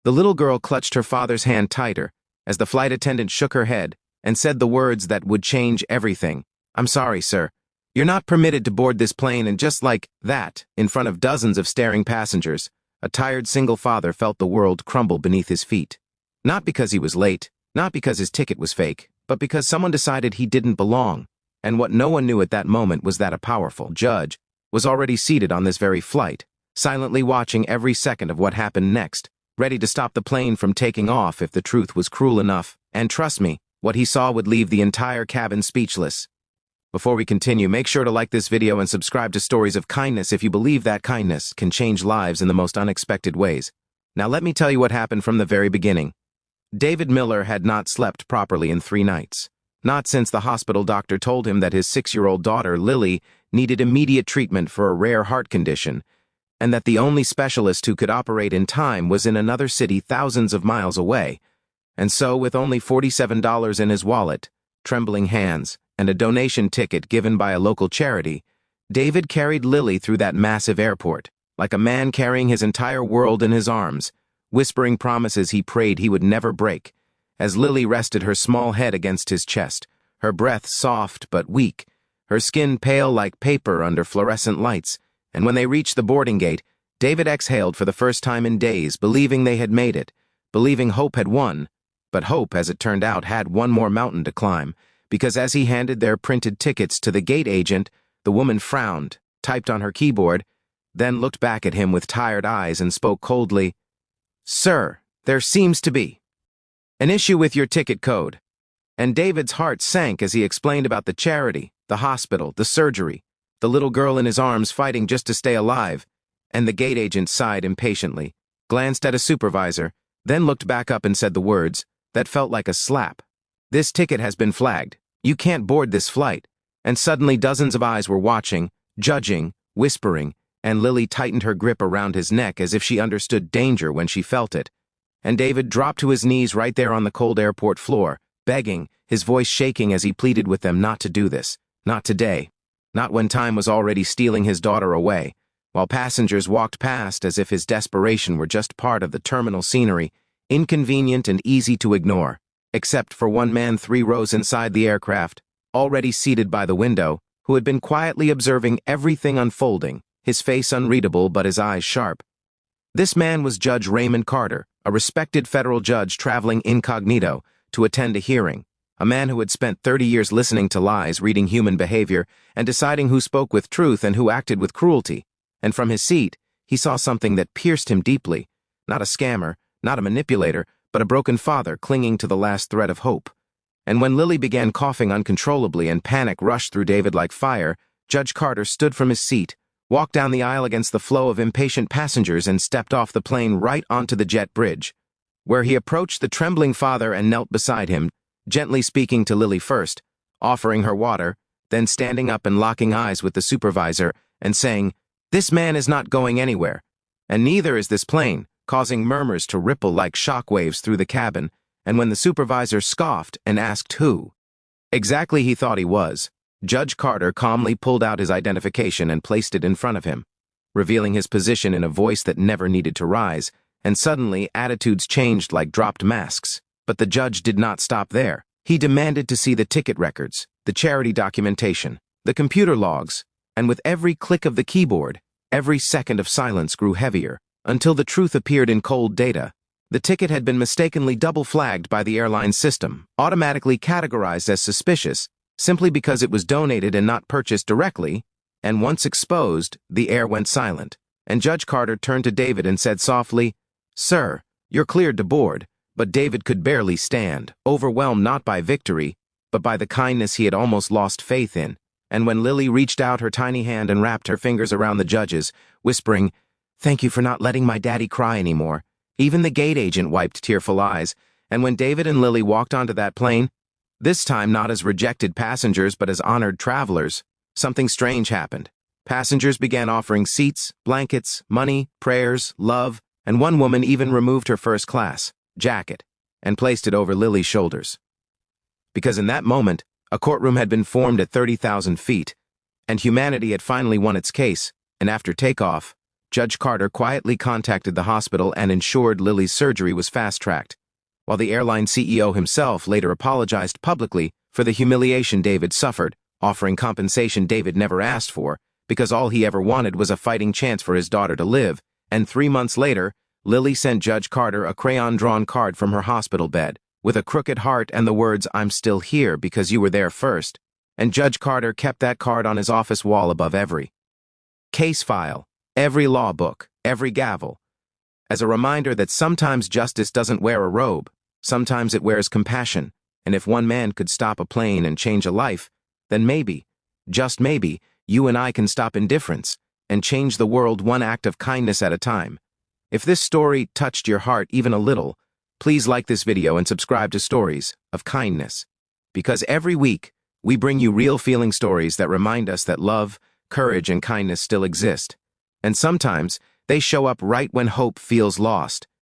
The little girl clutched her father's hand tighter as the flight attendant shook her head and said the words that would change everything. "I'm sorry, sir. You're not permitted to board this plane." And just like that, in front of dozens of staring passengers, a tired single father felt the world crumble beneath his feet. Not because he was late, not because his ticket was fake, but because someone decided he didn't belong. And what no one knew at that moment was that a powerful judge was already seated on this very flight, silently watching every second of what happened next, ready to stop the plane from taking off if the truth was cruel enough. And trust me, what he saw would leave the entire cabin speechless. Before we continue, make sure to like this video and subscribe to Stories of Kindness if you believe that kindness can change lives in the most unexpected ways. Now let me tell you what happened from the very beginning. David Miller had not slept properly in 3 nights. Not since the hospital doctor told him that his 6-year-old daughter, Lily, needed immediate treatment for a rare heart condition, and that the only specialist who could operate in time was in another city thousands of miles away. And so, with only $47 in his wallet, trembling hands, and a donation ticket given by a local charity, David carried Lily through that massive airport, like a man carrying his entire world in his arms, whispering promises he prayed he would never break, as Lily rested her small head against his chest, her breath soft but weak, her skin pale like paper under fluorescent lights. And when they reached the boarding gate, David exhaled for the first time in days, believing they had made it, believing hope had won. But hope, as it turned out, had one more mountain to climb, because as he handed their printed tickets to the gate agent, the woman frowned, typed on her keyboard, then looked back at him with tired eyes and spoke coldly. "Sir, there seems to be an issue with your ticket code." And David's heart sank as he explained about the charity, the hospital, the surgery, the little girl in his arms fighting just to stay alive. And the gate agent sighed impatiently, glanced at a supervisor, then looked back up and said the words that felt like a slap. "This ticket has been flagged. You can't board this flight." And suddenly dozens of eyes were watching, judging, whispering, and Lily tightened her grip around his neck as if she understood danger when she felt it. And David dropped to his knees right there on the cold airport floor, begging, his voice shaking as he pleaded with them not to do this, not today, not when time was already stealing his daughter away, while passengers walked past as if his desperation were just part of the terminal scenery, inconvenient and easy to ignore, except for one man 3 rows inside the aircraft, already seated by the window, who had been quietly observing everything unfolding, his face unreadable but his eyes sharp. This man was Judge Raymond Carter, a respected federal judge traveling incognito to attend a hearing, a man who had spent 30 years listening to lies, reading human behavior, and deciding who spoke with truth and who acted with cruelty. And from his seat, he saw something that pierced him deeply. Not a scammer, not a manipulator, but a broken father clinging to the last thread of hope. And when Lily began coughing uncontrollably and panic rushed through David like fire, Judge Carter stood from his seat, walked down the aisle against the flow of impatient passengers and stepped off the plane right onto the jet bridge, where he approached the trembling father and knelt beside him, gently speaking to Lily first, offering her water, then standing up and locking eyes with the supervisor and saying, "This man is not going anywhere, and neither is this plane," causing murmurs to ripple like shockwaves through the cabin. And when the supervisor scoffed and asked who exactly he thought he was, Judge Carter calmly pulled out his identification and placed it in front of him, revealing his position in a voice that never needed to rise, and suddenly attitudes changed like dropped masks. But the judge did not stop there. He demanded to see the ticket records, the charity documentation, the computer logs, and with every click of the keyboard, every second of silence grew heavier, until the truth appeared in cold data. The ticket had been mistakenly double-flagged by the airline system, automatically categorized as suspicious, simply because it was donated and not purchased directly, and once exposed, the air went silent. And Judge Carter turned to David and said softly, "Sir, you're cleared to board." But David could barely stand, overwhelmed not by victory, but by the kindness he had almost lost faith in. And when Lily reached out her tiny hand and wrapped her fingers around the judge's, whispering, "Thank you for not letting my daddy cry anymore," even the gate agent wiped tearful eyes. And when David and Lily walked onto that plane, this time not as rejected passengers but as honored travelers, something strange happened. Passengers began offering seats, blankets, money, prayers, love, and one woman even removed her first-class jacket and placed it over Lily's shoulders. Because in that moment, a courtroom had been formed at 30,000 feet, and humanity had finally won its case, and after takeoff, Judge Carter quietly contacted the hospital and ensured Lily's surgery was fast-tracked, while the airline CEO himself later apologized publicly for the humiliation David suffered, offering compensation David never asked for, because all he ever wanted was a fighting chance for his daughter to live. And 3 months later, Lily sent Judge Carter a crayon-drawn card from her hospital bed, with a crooked heart and the words, "I'm still here because you were there first." And Judge Carter kept that card on his office wall above every case file, every law book, every gavel, as a reminder that sometimes justice doesn't wear a robe, sometimes it wears compassion, and if one man could stop a plane and change a life, then maybe, just maybe, you and I can stop indifference and change the world one act of kindness at a time. If this story touched your heart even a little, please like this video and subscribe to Stories of Kindness. Because every week, we bring you real feeling stories that remind us that love, courage, and kindness still exist. And sometimes, they show up right when hope feels lost.